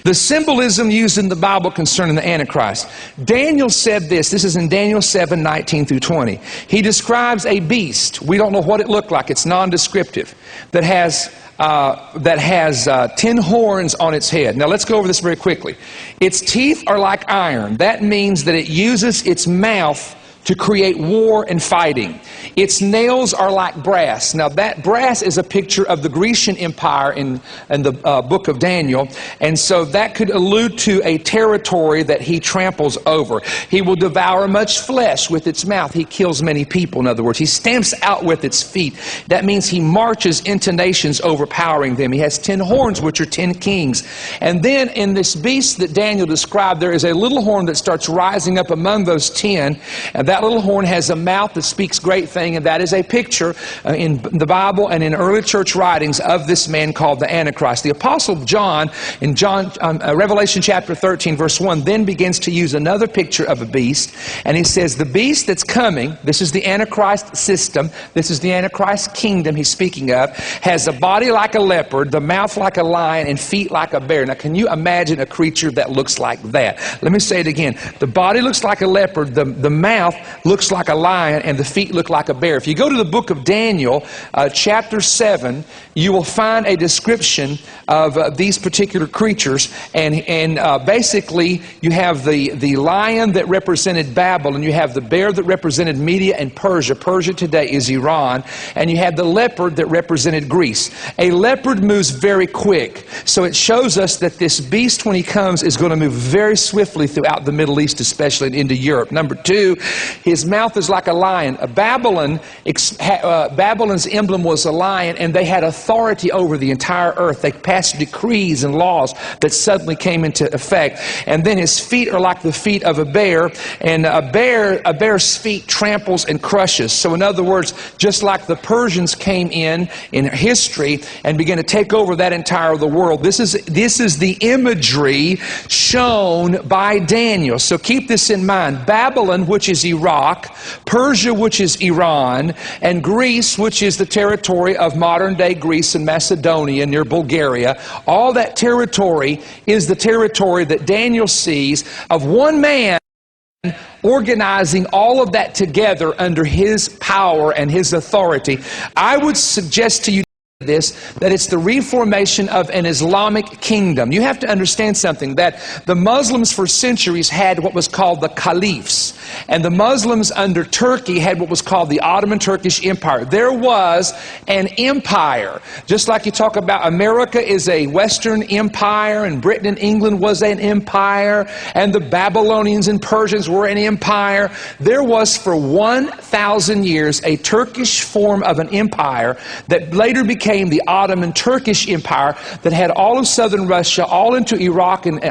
The symbolism used in the Bible concerning the Antichrist. Daniel said this is in Daniel 7:19 through 20. He describes a beast. We don't know what it looked like. It's non-descriptive. That has 10 horns on its head. Now let's go over this very quickly. Its teeth are like iron. That means that it uses its mouth to create war and fighting. Its nails are like brass. Now that brass is a picture of the Grecian Empire in the book of Daniel. And so that could allude to a territory that he tramples over. He will devour much flesh with its mouth. He kills many people, in other words. He stamps out with its feet. That means he marches into nations, overpowering them. He has 10 horns, which are 10 kings. And then in this beast that Daniel described, there is a little horn that starts rising up among those 10. And that little horn has a mouth that speaks great thing, and that is a picture in the Bible and in early church writings of this man called the Antichrist. The Apostle John, in Revelation chapter 13, verse 1, then begins to use another picture of a beast, and he says, the beast that's coming, this is the Antichrist system, this is the Antichrist kingdom he's speaking of, has a body like a leopard, the mouth like a lion, and feet like a bear. Now, can you imagine a creature that looks like that? Let me say it again. The body looks like a leopard, the mouth looks like a lion, and the feet look like a bear. If you go to the book of Daniel, chapter 7, you will find a description of these particular creatures. And basically, you have the lion that represented Babylon, you have the bear that represented Media and Persia. Persia today is Iran. And you have the leopard that represented Greece. A leopard moves very quick. So it shows us that this beast, when he comes, is going to move very swiftly throughout the Middle East, especially and into Europe. Number two, his mouth is like a lion. Babylon's emblem was a lion, and they had authority over the entire earth. They passed decrees and laws that suddenly came into effect. And then his feet are like the feet of a bear, and a bear's feet tramples and crushes. So in other words, just like the Persians came in history and began to take over that entire the world, this is the imagery shown by Daniel. So keep this in mind. Babylon, which is Iraq, Persia, which is Iran, and Greece, which is the territory of modern-day Greece and Macedonia near Bulgaria. All that territory is the territory that Daniel sees of one man organizing all of that together under his power and his authority. I would suggest to you that it's the reformation of an Islamic kingdom. You have to understand something, that the Muslims for centuries had what was called the caliphs, and the Muslims under Turkey had what was called the Ottoman Turkish Empire. There was an empire. Just like you talk about America is a Western empire, and Britain and England was an empire, and the Babylonians and Persians were an empire. There was for 1,000 years a Turkish form of an empire that later became the Ottoman Turkish Empire, that had all of southern Russia, all into Iraq and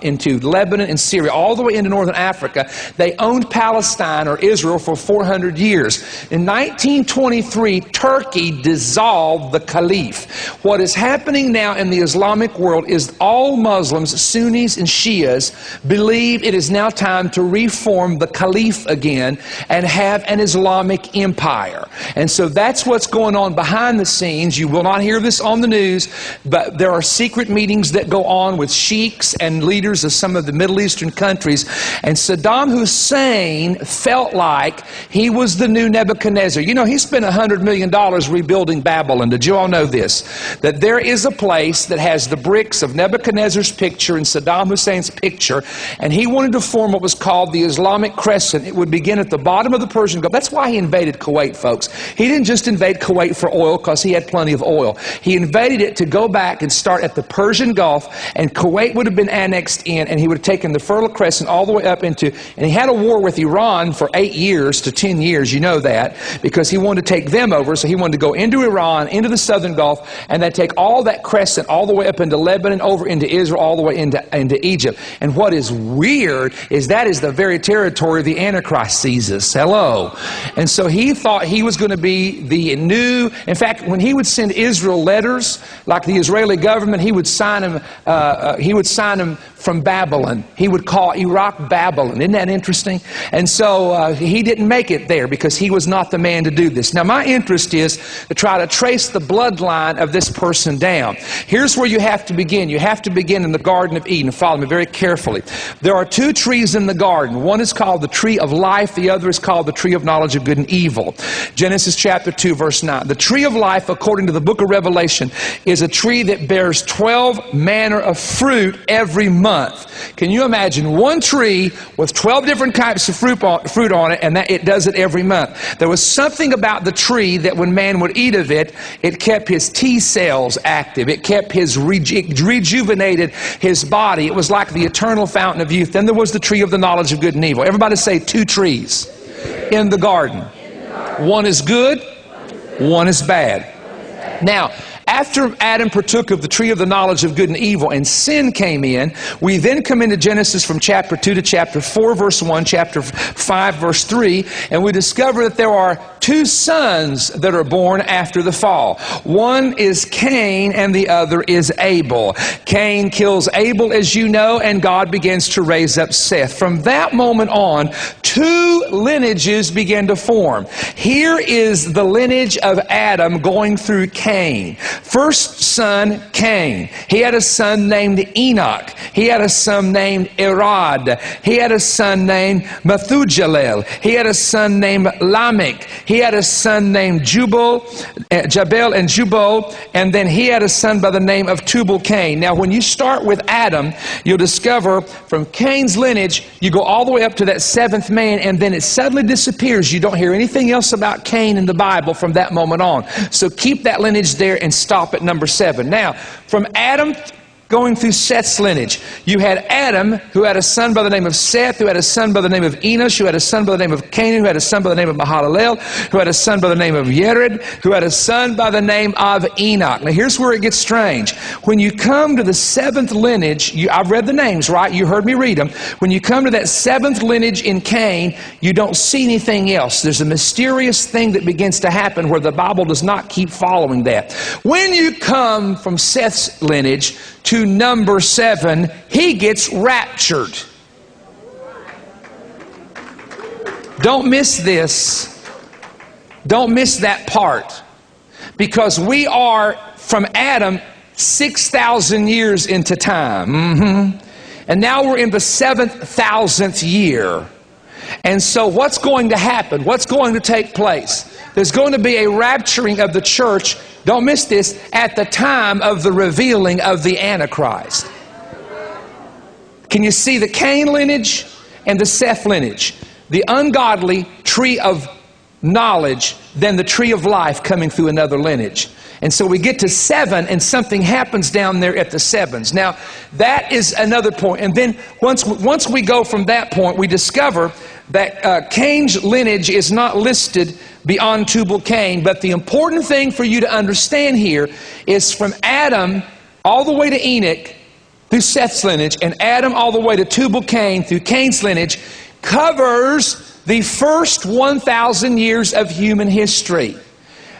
into Lebanon and Syria, all the way into northern Africa. They owned Palestine or Israel for 400 years. In 1923, Turkey dissolved the Caliph. What is happening now in the Islamic world is all Muslims, Sunnis and Shias, believe it is now time to reform the Caliph again and have an Islamic empire. And so that's what's going on behind the scenes. You will not hear this on the news, but there are secret meetings that go on with sheiks and leaders of some of the Middle Eastern countries. And Saddam Hussein felt like he was the new Nebuchadnezzar. You know, he spent $100 million rebuilding Babylon. Did you all know this? That there is a place that has the bricks of Nebuchadnezzar's picture and Saddam Hussein's picture, and he wanted to form what was called the Islamic Crescent. It would begin at the bottom of the Persian Gulf. That's why he invaded Kuwait, folks. He didn't just invade Kuwait for oil because he had plenty of oil. He invaded it to go back and start at the Persian Gulf, and Kuwait would have been annexed in, and he would have taken the Fertile Crescent all the way up into, and he had a war with Iran for 8 years to 10 years, you know that, because he wanted to take them over. So he wanted to go into Iran, into the southern Gulf, and then take all that crescent all the way up into Lebanon, over into Israel, all the way into Egypt. And what is weird is that is the very territory the Antichrist sees us. Hello. And so he thought he was going to be the new, in fact, when he would send Israel letters, like the Israeli government, he would sign them from Babylon. He would call Iraq Babylon. Isn't that interesting? And so he didn't make it there because he was not the man to do this. Now, my interest is to try to trace the bloodline of this person down. Here's where you have to begin. You have to begin in the Garden of Eden. Follow me very carefully. There are two trees in the garden. One is called the tree of life. The other is called the tree of knowledge of good and evil. Genesis chapter 2, verse 9. The tree of life, according to the book of Revelation, is a tree that bears 12 manner of fruit every month. Can you imagine one tree with 12 different types of fruit on it, and that it does it every month? There was something about the tree that when man would eat of it, it kept his T cells active. It kept his it rejuvenated his body. It was like the eternal fountain of youth. Then there was the tree of the knowledge of good and evil. Everybody say two trees in the garden. One is good, one is bad. Now, after Adam partook of the tree of the knowledge of good and evil and sin came in, we then come into Genesis from chapter 2 to chapter 4, verse 1, chapter 5, verse 3, and we discover that there are two sons that are born after the fall. One is Cain and the other is Abel. Cain kills Abel, as you know, and God begins to raise up Seth. From that moment on, two lineages begin to form. Here is the lineage of Adam going through Cain. First son, Cain. He had a son named Enoch. He had a son named Irad. He had a son named Methuselah. He had a son named Lamech. He had a son named Jabal and Jubal. And then he had a son by the name of Tubal-Cain. Now, when you start with Adam, you'll discover from Cain's lineage, you go all the way up to that seventh man, and then it suddenly disappears. You don't hear anything else about Cain in the Bible from that moment on. So keep that lineage there and stop at number 7. Now, from Adam going through Seth's lineage, you had Adam, who had a son by the name of Seth, who had a son by the name of Enos, who had a son by the name of Canaan, who had a son by the name of Mahalalel, who had a son by the name of Yered, who had a son by the name of Enoch. Now, here's where it gets strange. When you come to the 7th lineage, I've read the names, right? You heard me read them. When you come to that 7th lineage in Cain, you don't see anything else. There's a mysterious thing that begins to happen where the Bible does not keep following that. When you come from Seth's lineage to number 7, he gets raptured. Don't miss this. Don't miss that part. Because we are from Adam 6,000 years into time. And now we're in the 7,000th year. And so what's going to happen? What's going to take place? There's going to be a rapturing of the church, don't miss this, at the time of the revealing of the Antichrist. Can you see the Cain lineage and the Seth lineage? The ungodly tree of knowledge, then the tree of life coming through another lineage. And so we get to 7 and something happens down there at the 7s. Now, that is another point. And then once we go from that point, we discover that Cain's lineage is not listed beyond Tubal-Cain. But the important thing for you to understand here is from Adam all the way to Enoch through Seth's lineage, and Adam all the way to Tubal-Cain through Cain's lineage, covers the first 1,000 years of human history.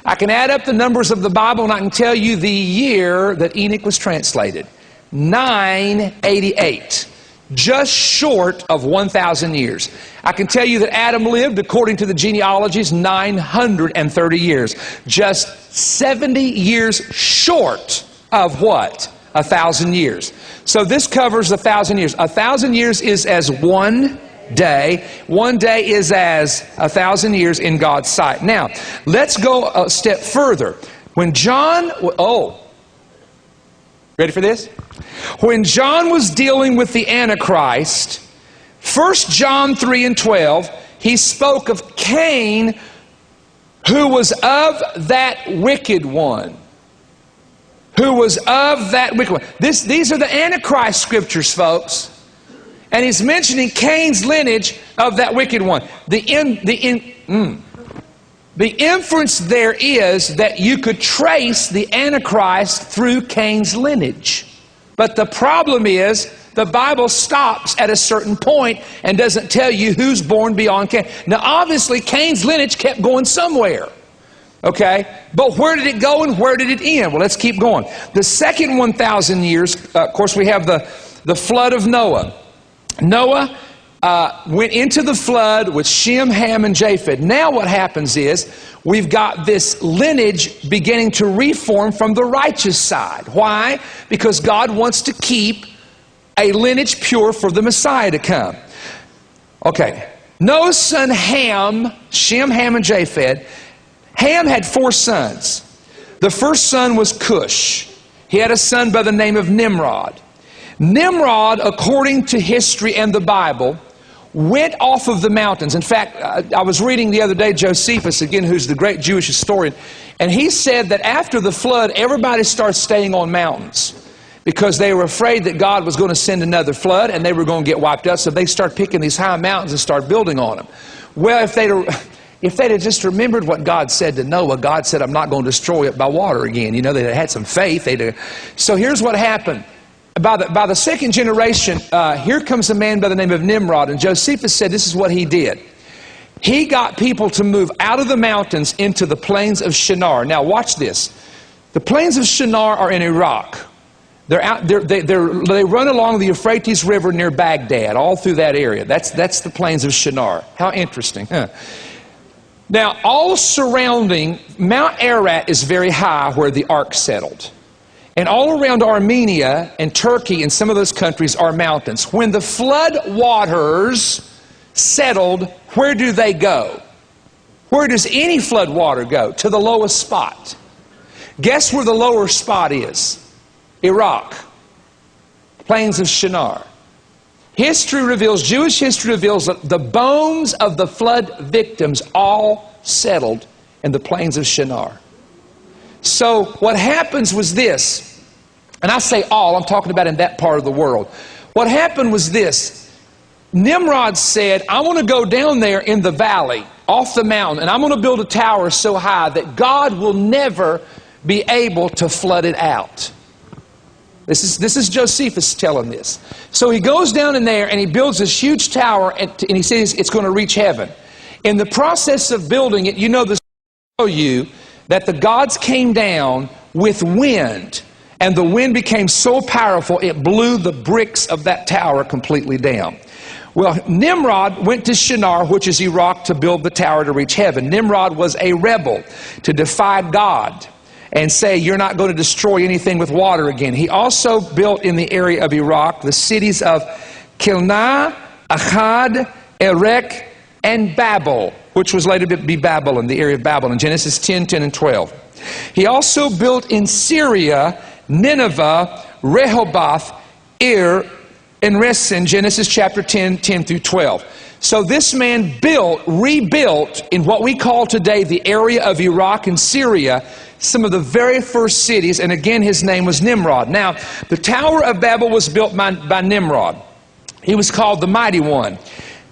I can add up the numbers of the Bible and I can tell you the year that Enoch was translated. 988. Just short of 1,000 years. I can tell you that Adam lived, according to the genealogies, 930 years. Just 70 years short of what? 1,000 years. So this covers 1,000 years. 1,000 years is as one day. One day is as 1,000 years in God's sight. Now, let's go a step further. When John, ready for this? When John was dealing with the Antichrist, 1 John 3 and 12, he spoke of Cain, who was of that wicked one. Who was of that wicked one. These are the Antichrist scriptures, folks. And he's mentioning Cain's lineage of that wicked one. The inference there is that you could trace the Antichrist through Cain's lineage. But the problem is, the Bible stops at a certain point and doesn't tell you who's born beyond Cain. Now, obviously, Cain's lineage kept going somewhere. Okay? But where did it go and where did it end? Well, let's keep going. The second 1,000 years, of course, we have the flood of Noah. Noah went into the flood with Shem, Ham, and Japheth. Now what happens is we've got this lineage beginning to reform from the righteous side. Why? Because God wants to keep a lineage pure for the Messiah to come. Okay. Noah's son Ham, Shem, Ham, and Japheth. Ham had 4 sons. The first son was Cush. He had a son by the name of Nimrod. Nimrod, according to history and the Bible, went off of the mountains. In fact, I was reading the other day Josephus, again, who's the great Jewish historian, and he said that after the flood, everybody started staying on mountains because they were afraid that God was going to send another flood and they were going to get wiped out, so they started picking these high mountains and started building on them. Well, if they'd have just remembered what God said to Noah, God said, I'm not going to destroy it by water again. You know, they had some faith. So here's what happened. By the second generation, here comes a man by the name of Nimrod, and Josephus said this is what he did. He got people to move out of the mountains into the plains of Shinar. Now watch this. The plains of Shinar are in Iraq. They run along the Euphrates River near Baghdad, all through that area. That's the plains of Shinar. How interesting, huh? Now, all surrounding, Mount Ararat is very high where the ark settled. And all around Armenia and Turkey and some of those countries are mountains. When the flood waters settled, where do they go? Where does any flood water go? To the lowest spot. Guess where the lower spot is? Iraq. Plains of Shinar. History reveals, Jewish history reveals that the bones of the flood victims all settled in the plains of Shinar. So what happens was this, and I say all, I'm talking about in that part of the world. What happened was this. Nimrod said, I want to go down there in the valley, off the mountain, and I'm going to build a tower so high that God will never be able to flood it out. This is Josephus telling this. So he goes down in there and he builds this huge tower and he says it's going to reach heaven. In the process of building it, you know this will show you that the gods came down with wind, and the wind became so powerful it blew the bricks of that tower completely down. Well, Nimrod went to Shinar, which is Iraq, to build the tower to reach heaven. Nimrod was a rebel to defy God and say, you're not going to destroy anything with water again. He also built in the area of Iraq the cities of Kilnah, Akkad, Erech, and Babel, which was later to be Babylon, the area of Babylon, Genesis 10, 10, and 12. He also built in Syria, Nineveh, Rehoboth, Ir, and Resen, Genesis chapter 10, 10 through 12. So this man rebuilt in what we call today the area of Iraq and Syria, some of the very first cities, and again his name was Nimrod. Now, the Tower of Babel was built by Nimrod. He was called the Mighty One.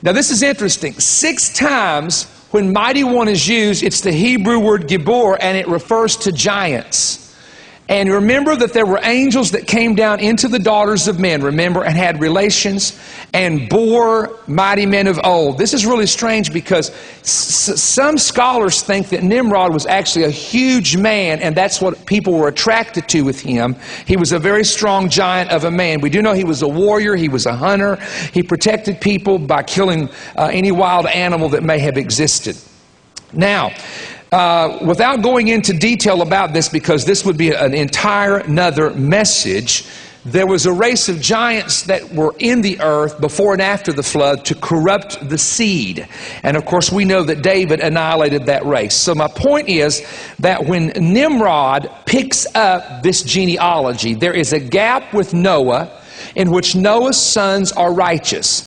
Now this is interesting. 6 times when Mighty One is used, it's the Hebrew word Gibor, and it refers to giants. And remember that there were angels that came down into the daughters of men, remember, and had relations and bore mighty men of old. This is really strange because some scholars think that Nimrod was actually a huge man, and that's what people were attracted to with him. He was a very strong giant of a man. We do know he was a warrior, he was a hunter. He protected people by killing any wild animal that may have existed. Now, without going into detail about this, because this would be an entire another message, there was a race of giants that were in the earth before and after the flood to corrupt the seed. And of course we know that David annihilated that race. So my point is that when Nimrod picks up this genealogy, there is a gap with Noah in which Noah's sons are righteous.